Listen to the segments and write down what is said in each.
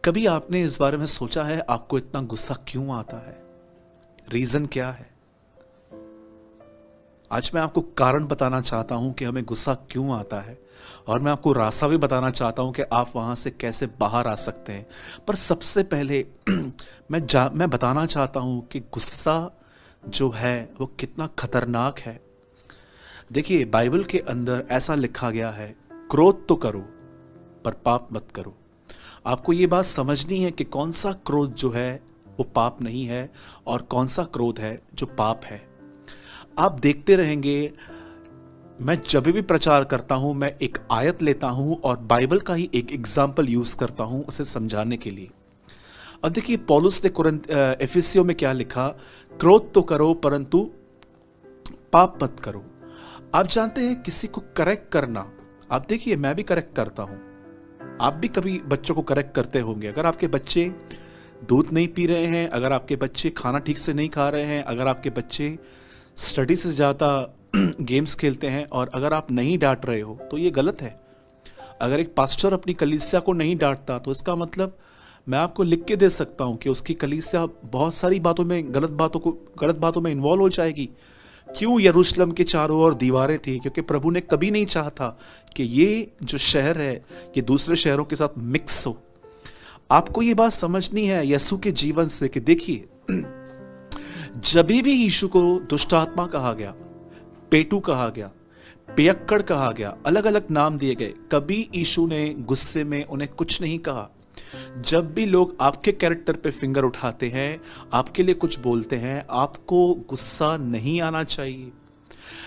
कभी आपने इस बारे में सोचा है आपको इतना गुस्सा क्यों आता है? रीजन क्या है? आज मैं आपको कारण बताना चाहता हूं कि हमें गुस्सा क्यों आता है, और मैं आपको रास्ता भी बताना चाहता हूं कि आप वहां से कैसे बाहर आ सकते हैं। पर सबसे पहले मैं बताना चाहता हूं कि गुस्सा जो है वो कितना खतरनाक है। देखिए, बाइबल के अंदर ऐसा लिखा गया है, क्रोध तो करो पर पाप मत करो। आपको ये बात समझनी है कि कौन सा क्रोध जो है वो पाप नहीं है और कौन सा क्रोध है जो पाप है। आप देखते रहेंगे, मैं जब भी प्रचार करता हूं मैं एक आयत लेता हूं और बाइबल का ही एक एग्जाम्पल यूज करता हूं उसे समझाने के लिए। अब देखिए, पौलुस ने एफिसियों में क्या लिखा, क्रोध तो करो परंतु पाप मत करो। आप जानते हैं किसी को करेक्ट करना, आप देखिए मैं भी करेक्ट करता हूं, आप भी कभी बच्चों को करेक्ट करते होंगे। अगर आपके बच्चे दूध नहीं पी रहे हैं, अगर आपके बच्चे खाना ठीक से नहीं खा रहे हैं, अगर आपके बच्चे स्टडी से ज़्यादा गेम्स खेलते हैं और अगर आप नहीं डांट रहे हो तो ये गलत है। अगर एक पास्टर अपनी कलीसिया को नहीं डांटता तो इसका मतलब मैं आपको लिख के दे सकता हूं कि उसकी कलीसिया बहुत सारी बातों में, गलत बातों में इन्वॉल्व हो जाएगी। क्यों यरूशलेम के चारों ओर दीवारें थी? क्योंकि प्रभु ने कभी नहीं चाहा कि ये जो शहर है ये दूसरे शहरों के साथ मिक्स हो। आपको ये बात समझनी है यीशु के जीवन से कि देखिए, जब भी यीशु को दुष्ट आत्मा कहा गया, पेटू कहा गया, पियक्कड़ कहा गया, अलग अलग नाम दिए गए, कभी यीशु ने गुस्से में उन्हें कुछ नहीं कहा। जब भी लोग आपके कैरेक्टर पे फिंगर उठाते हैं, आपके लिए कुछ बोलते हैं, आपको गुस्सा नहीं आना चाहिए।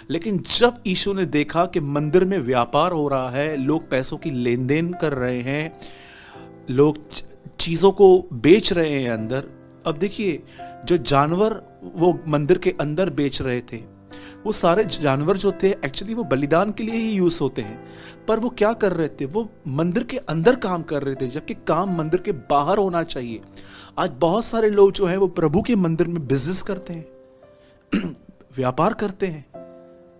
लेकिन जब यीशु ने देखा कि मंदिर में व्यापार हो रहा है, लोग पैसों की लेन देन कर रहे हैं, लोग चीजों को बेच रहे हैं अंदर। अब देखिए, जो जानवर वो मंदिर के अंदर बेच रहे थे, वो सारे जानवर जो थे एक्चुअली वो बलिदान के लिए ही यूज होते हैं, पर वो क्या कर रहे थे, वो मंदिर के अंदर काम कर रहे थे, जबकि काम मंदिर के बाहर होना चाहिए। आज बहुत सारे लोग जो हैं वो प्रभु के मंदिर में बिजनेस करते हैं व्यापार करते हैं।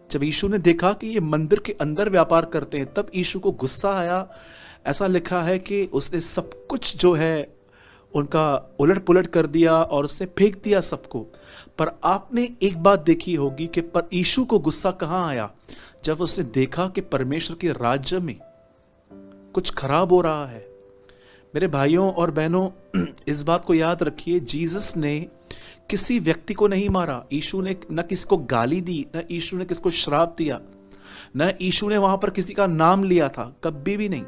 जब यीशु ने देखा कि ये मंदिर के अंदर व्यापार करते हैं, तब यीशु को गुस्सा आया। ऐसा लिखा है कि उसने सब कुछ जो है उनका उलट पुलट कर दिया और उसने फेंक दिया सबको। पर आपने एक बात देखी होगी कि पर यीशु को गुस्सा कहां आया, जब उसने देखा कि परमेश्वर के राज्य में कुछ खराब हो रहा है। मेरे भाइयों और बहनों, इस बात को याद रखिए, जीसस ने किसी व्यक्ति को नहीं मारा। यीशु ने न किसी को गाली दी, न यीशु ने किसी को श्राप दिया, न यीशु ने वहां पर किसी का नाम लिया था, कभी भी नहीं।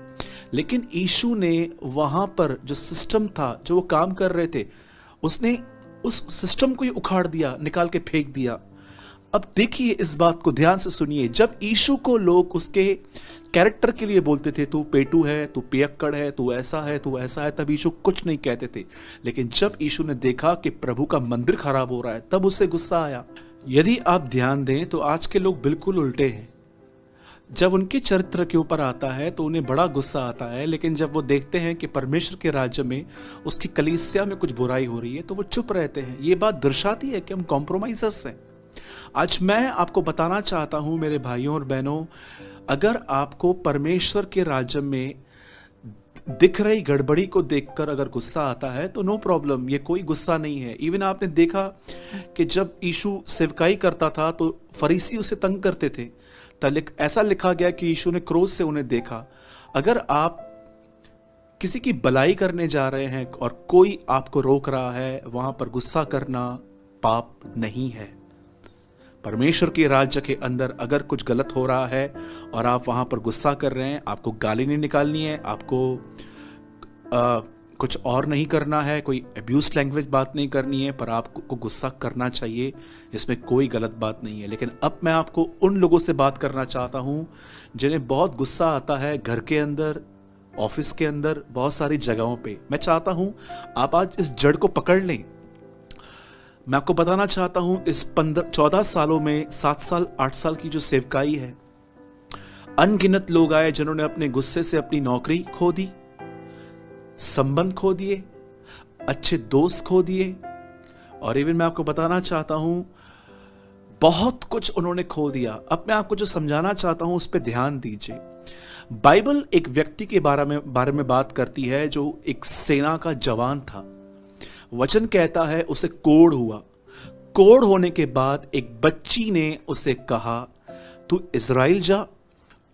लेकिन यीशु ने वहां पर जो सिस्टम था, जो वो काम कर रहे थे, उसने उस सिस्टम को ही उखाड़ दिया, निकाल के फेंक दिया। अब देखिए, इस बात को ध्यान से सुनिए। जब यीशु को लोग उसके कैरेक्टर के लिए बोलते थे, तू पेटू है, तू पियक्कड़ है, तू ऐसा है, तू ऐसा है, तब यीशु कुछ नहीं कहते थे। लेकिन जब यीशु ने देखा कि प्रभु का मंदिर खराब हो रहा है, तब उसे गुस्सा आया। यदि आप ध्यान दें तो आज के लोग बिल्कुल उल्टे हैं। जब उनके चरित्र के ऊपर आता है तो उन्हें बड़ा गुस्सा आता है, लेकिन जब वो देखते हैं कि परमेश्वर के राज्य में, उसकी कलीसिया में कुछ बुराई हो रही है, तो वो चुप रहते हैं। ये बात दर्शाती है कि हम कॉम्प्रोमाइजर्स हैं। आज मैं आपको बताना चाहता हूं मेरे भाइयों और बहनों, अगर आपको परमेश्वर के राज्य में दिख रही गड़बड़ी को देखकर अगर गुस्सा आता है तो नो प्रॉब्लम, ये कोई गुस्सा नहीं है। इवन आपने देखा कि जब यीशु सेवकाई करता था तो फरीसी उसे तंग करते थे, ऐसा लिखा गया कि यीशु ने क्रोध से उन्हें देखा। अगर आप किसी की भलाई करने जा रहे हैं और कोई आपको रोक रहा है, वहां पर गुस्सा करना पाप नहीं है। परमेश्वर के राज्य के अंदर अगर कुछ गलत हो रहा है और आप वहां पर गुस्सा कर रहे हैं, आपको गाली नहीं निकालनी है, आपको कुछ और नहीं करना है, कोई अब्यूज लैंग्वेज बात नहीं करनी है, पर आपको गुस्सा करना चाहिए, इसमें कोई गलत बात नहीं है। लेकिन अब मैं आपको उन लोगों से बात करना चाहता हूं जिन्हें बहुत गुस्सा आता है, घर के अंदर, ऑफिस के अंदर, बहुत सारी जगहों पे। मैं चाहता हूं आप आज इस जड़ को पकड़ लें। मैं आपको बताना चाहता हूं, इस 14 सालों में 7 साल 8 साल की जो सेवकाई है, अनगिनत लोग आए जिन्होंने अपने गुस्से से अपनी नौकरी खो दी, संबंध खो दिए, अच्छे दोस्त खो दिए, और इवन मैं आपको बताना चाहता हूं बहुत कुछ उन्होंने खो दिया। अब मैं आपको जो समझाना चाहता हूं उस पर ध्यान दीजिए। बाइबल एक व्यक्ति के बारे में बात करती है जो एक सेना का जवान था। वचन कहता है उसे कोढ़ हुआ। कोढ़ होने के बाद एक बच्ची ने उसे कहा, तू इज़राइल जा,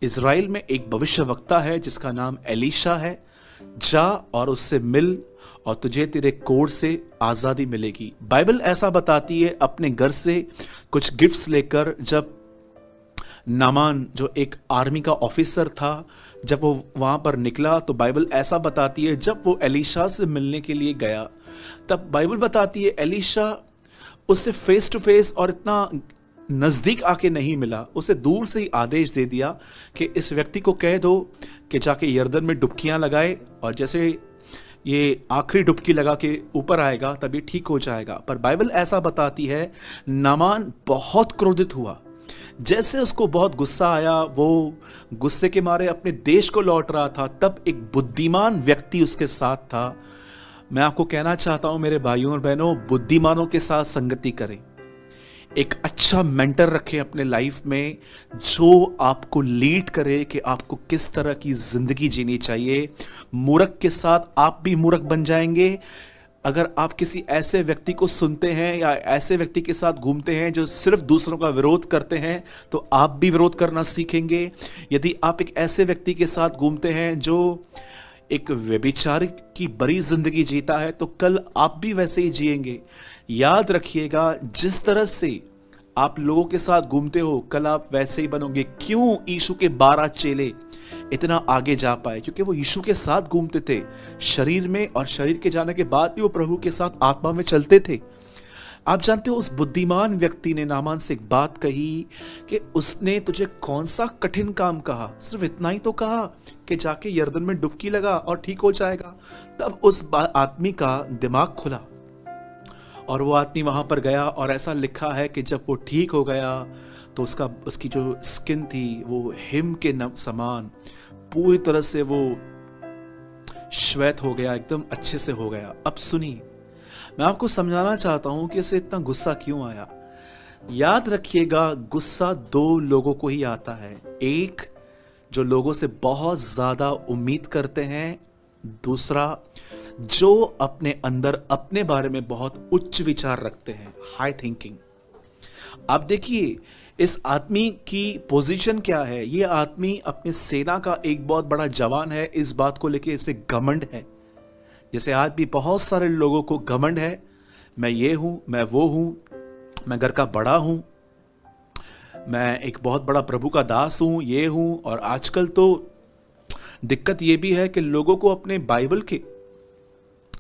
इज़राइल में एक भविष्यवक्ता है जिसका नाम एलीशा है, जा और उससे मिल और तुझे तेरे कोढ़ से आजादी मिलेगी। बाइबल ऐसा बताती है अपने घर से कुछ गिफ्ट्स लेकर जब नामान जो एक आर्मी का ऑफिसर था जब वो वहां पर निकला, तो बाइबल ऐसा बताती है जब वो एलीशा से मिलने के लिए गया तब बाइबल बताती है एलीशा उससे फेस टू फेस और इतना नजदीक आके नहीं मिला, उसे दूर से ही आदेश दे दिया कि इस व्यक्ति को कह दो कि जाके यर्दन में डुबकियां लगाए और जैसे ये आखिरी डुबकी लगा के ऊपर आएगा तभी ठीक हो जाएगा। पर बाइबल ऐसा बताती है नामान बहुत क्रोधित हुआ। जैसे उसको बहुत गुस्सा आया, वो गुस्से के मारे अपने देश को लौट रहा था, तब एक बुद्धिमान व्यक्ति उसके साथ था। मैं आपको कहना चाहता हूं मेरे भाइयों और बहनों, बुद्धिमानों के साथ संगति करें। एक अच्छा मेंटर रखें अपने लाइफ में जो आपको लीड करे कि आपको किस तरह की जिंदगी जीनी चाहिए। मूर्ख के साथ आप भी मूर्ख बन जाएंगे। अगर आप किसी ऐसे व्यक्ति को सुनते हैं या ऐसे व्यक्ति के साथ घूमते हैं जो सिर्फ दूसरों का विरोध करते हैं तो आप भी विरोध करना सीखेंगे। यदि आप एक ऐसे व्यक्ति के साथ घूमते हैं जो एक व्यभिचारिक की बड़ी जिंदगी जीता है तो कल आप भी वैसे ही जिएंगे। याद रखिएगा, जिस तरह से आप लोगों के साथ घूमते हो कल आप वैसे ही बनोगे। क्यों यीशु के 12 चेले इतना आगे जा पाए? क्योंकि वो यीशु के साथ घूमते थे शरीर में, और शरीर के जाने के बाद भी वो प्रभु के साथ आत्मा में चलते थे। आप जानते हो उस बुद्धिमान व्यक्ति ने नामान से एक बात कही कि उसने तुझे कौन सा कठिन काम कहा, सिर्फ इतना ही तो कहा कि जाके यर्दन में डुबकी लगा और ठीक हो जाएगा। तब उस आदमी का दिमाग खुला और वो आदमी वहां पर गया, और ऐसा लिखा है कि जब वो ठीक हो गया तो उसकी जो स्किन थी वो हिम के समान पूरी तरह से वो श्वेत हो गया, एकदम अच्छे से हो गया। अब सुनिए, मैं आपको समझाना चाहता हूं कि इसे इतना गुस्सा क्यों आया। याद रखिएगा, गुस्सा 2 लोगों को ही आता है। एक जो लोगों से बहुत ज्यादा उम्मीद करते हैं, दूसरा जो अपने अंदर अपने बारे में बहुत उच्च विचार रखते हैं, हाई थिंकिंग। आप देखिए इस आदमी की पोजीशन क्या है। ये आदमी अपने सेना का एक बहुत बड़ा जवान है। इस बात को लेके इसे घमंड है। जैसे आज भी बहुत सारे लोगों को घमंड है, मैं ये हूं, मैं वो हूं, मैं घर का बड़ा हूं, मैं एक बहुत बड़ा प्रभु का दास हूं, ये हूं। और आजकल तो दिक्कत ये भी है कि लोगों को अपने बाइबल के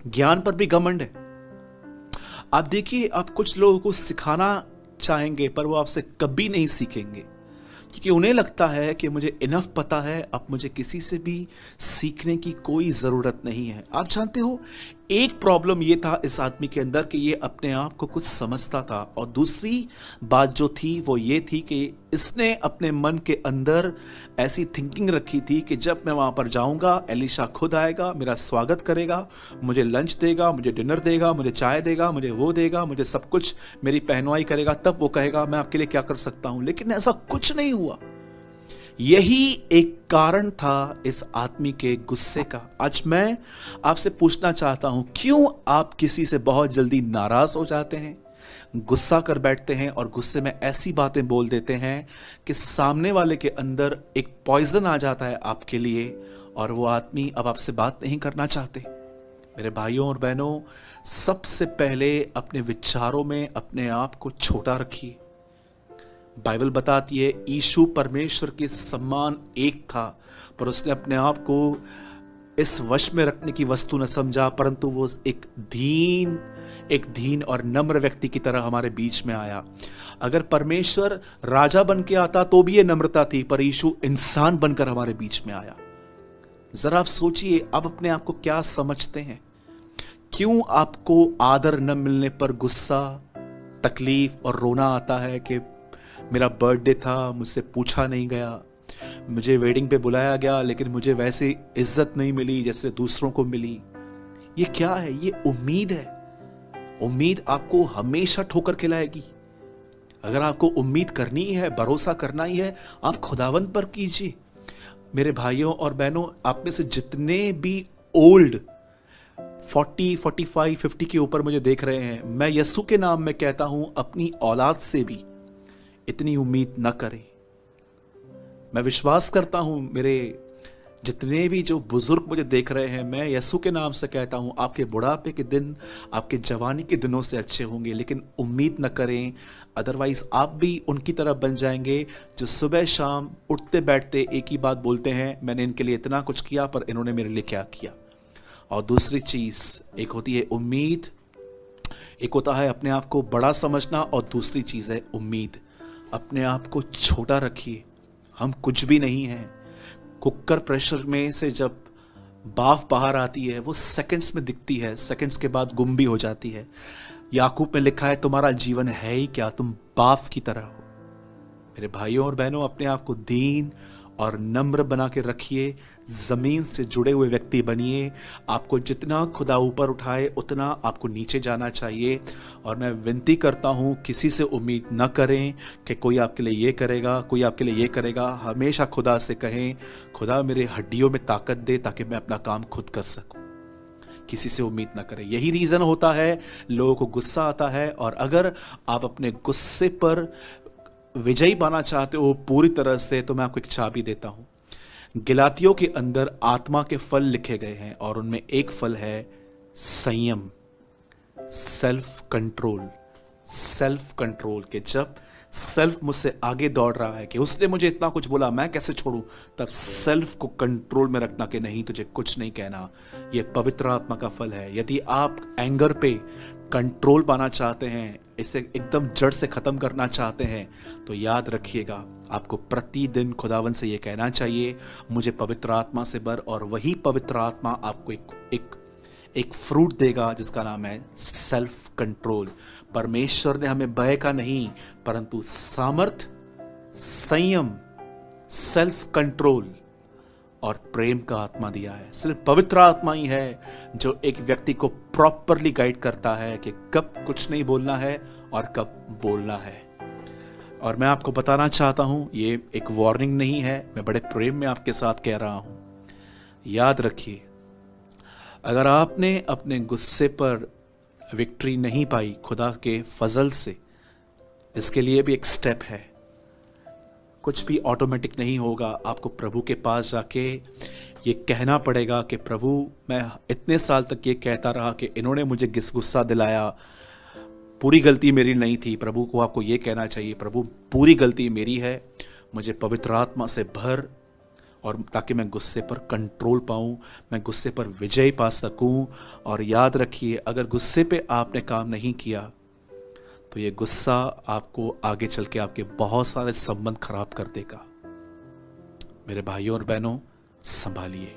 ज्ञान पर भी घमंड है। आप देखिए, आप कुछ लोगों को सिखाना चाहेंगे पर वो आपसे कभी नहीं सीखेंगे, क्योंकि उन्हें लगता है कि मुझे इनफ पता है, अब मुझे किसी से भी सीखने की कोई जरूरत नहीं है। आप जानते हो, एक प्रॉब्लम ये था इस आदमी के अंदर कि ये अपने आप को कुछ समझता था, और दूसरी बात जो थी वो ये थी कि इसने अपने मन के अंदर ऐसी थिंकिंग रखी थी कि जब मैं वहां पर जाऊंगा एलीशा खुद आएगा, मेरा स्वागत करेगा, मुझे लंच देगा, मुझे डिनर देगा, मुझे चाय देगा, मुझे वो देगा, मुझे सब कुछ, मेरी पहनवाई करेगा, तब वो कहेगा मैं आपके लिए क्या कर सकता हूं। लेकिन ऐसा कुछ नहीं हुआ। यही एक कारण था इस आदमी के गुस्से का। आज मैं आपसे पूछना चाहता हूं, क्यों आप किसी से बहुत जल्दी नाराज हो जाते हैं, गुस्सा कर बैठते हैं और गुस्से में ऐसी बातें बोल देते हैं कि सामने वाले के अंदर एक पॉइजन आ जाता है आपके लिए, और वो आदमी अब आपसे बात नहीं करना चाहते। मेरे भाइयों और बहनों, सबसे पहले अपने विचारों में अपने आप को छोटा रखिए। बाइबल बताती है यीशु परमेश्वर के समान एक था, पर उसने अपने आप को इस वश में रखने की वस्तु न समझा, परंतु वो एक धीन और नम्र व्यक्ति की तरह हमारे बीच में आया। अगर परमेश्वर राजा बन के आता तो भी ये नम्रता थी, पर यीशु इंसान बनकर हमारे बीच में आया। जरा आप सोचिए, आप अपने आप को क्या समझते हैं? क्यों आपको आदर न मिलने पर गुस्सा, तकलीफ और रोना आता है कि मेरा बर्थडे था, मुझसे पूछा नहीं गया, मुझे वेडिंग पे बुलाया गया लेकिन मुझे वैसे इज्जत नहीं मिली जैसे दूसरों को मिली। ये क्या है? ये उम्मीद है। उम्मीद आपको हमेशा ठोकर खिलाएगी। अगर आपको उम्मीद करनी है, भरोसा करना ही है, आप खुदावंत पर कीजिए। मेरे भाइयों और बहनों, आप में से जितने भी ओल्ड 40, 45, 50 के ऊपर मुझे देख रहे हैं, मैं यीशु के नाम में कहता हूं, अपनी औलाद से भी इतनी उम्मीद न करें। मैं विश्वास करता हूं, मेरे जितने भी जो बुजुर्ग मुझे देख रहे हैं, मैं यीशु के नाम से कहता हूं, आपके बुढ़ापे के दिन आपके जवानी के दिनों से अच्छे होंगे, लेकिन उम्मीद न करें, अदरवाइज आप भी उनकी तरह बन जाएंगे जो सुबह शाम उठते बैठते एक ही बात बोलते हैं, मैंने इनके लिए इतना कुछ किया पर इन्होंने मेरे लिए क्या किया। और दूसरी चीज, एक होती है उम्मीद, एक होता है अपने आप को बड़ा समझना, और दूसरी चीज है उम्मीद। अपने आप को छोटा रखिए, हम कुछ भी नहीं हैं। कुकर प्रेशर में से जब भाप बाहर आती है वो सेकंड्स में दिखती है, सेकंड्स के बाद गुम भी हो जाती है। याकूब में लिखा है, तुम्हारा जीवन है ही क्या, तुम भाप की तरह हो। मेरे भाइयों और बहनों, अपने आप को दीन और नम्र बना के रखिए, जमीन से जुड़े हुए व्यक्ति बनिए। आपको जितना खुदा ऊपर उठाए उतना आपको नीचे जाना चाहिए। और मैं विनती करता हूँ, किसी से उम्मीद न करें कि कोई आपके लिए ये करेगा, कोई आपके लिए ये करेगा। हमेशा खुदा से कहें, खुदा मेरे हड्डियों में ताकत दे ताकि मैं अपना काम खुद कर सकूं। किसी से उम्मीद ना करें। यही रीजन होता है लोगों को गुस्सा आता है। और अगर आप अपने गुस्से पर विजयी पाना चाहते हो पूरी तरह से, तो मैं आपको एक चाबी देता हूं। गलातियों के अंदर आत्मा के फल लिखे गए हैं और उनमें एक फल है संयम, सेल्फ कंट्रोल। सेल्फ कंट्रोल के जब सेल्फ मुझसे आगे दौड़ रहा है कि उसने मुझे इतना कुछ बोला, मैं कैसे छोड़ूं, तब सेल्फ को कंट्रोल में रखना कि नहीं, तुझे कुछ नहीं कहना। यह पवित्र आत्मा का फल है। यदि आप एंगर पे कंट्रोल पाना चाहते हैं, इसे एकदम जड़ से खत्म करना चाहते हैं, तो याद रखिएगा, आपको प्रतिदिन खुदावन से यह कहना चाहिए, मुझे पवित्र आत्मा से भर। और वही पवित्र आत्मा आपको एक फ्रूट देगा जिसका नाम है सेल्फ कंट्रोल। परमेश्वर ने हमें भय का नहीं परंतु सामर्थ, संयम, सेल्फ कंट्रोल और प्रेम का आत्मा दिया है। सिर्फ पवित्र आत्मा ही है जो एक व्यक्ति को प्रॉपरली गाइड करता है कि कब कुछ नहीं बोलना है और कब बोलना है। और मैं आपको बताना चाहता हूं, ये एक वार्निंग नहीं है, मैं बड़े प्रेम में आपके साथ कह रहा हूं। याद रखिए, अगर आपने अपने गुस्से पर विक्ट्री नहीं पाई खुदा के फजल से, इसके लिए भी एक स्टेप है। कुछ भी ऑटोमेटिक नहीं होगा। आपको प्रभु के पास जाके ये कहना पड़ेगा कि प्रभु, मैं इतने साल तक ये कहता रहा कि इन्होंने मुझे गुस्सा दिलाया, पूरी गलती मेरी नहीं थी। प्रभु को आपको ये कहना चाहिए, प्रभु पूरी गलती मेरी है, मुझे पवित्र आत्मा से भर, और ताकि मैं गुस्से पर कंट्रोल पाऊं, मैं गुस्से पर विजय पा सकूं। और याद रखिए, अगर गुस्से पे आपने काम नहीं किया तो ये गुस्सा आपको आगे चल के आपके बहुत सारे संबंध खराब कर देगा। मेरे भाइयों और बहनों, संभालिए।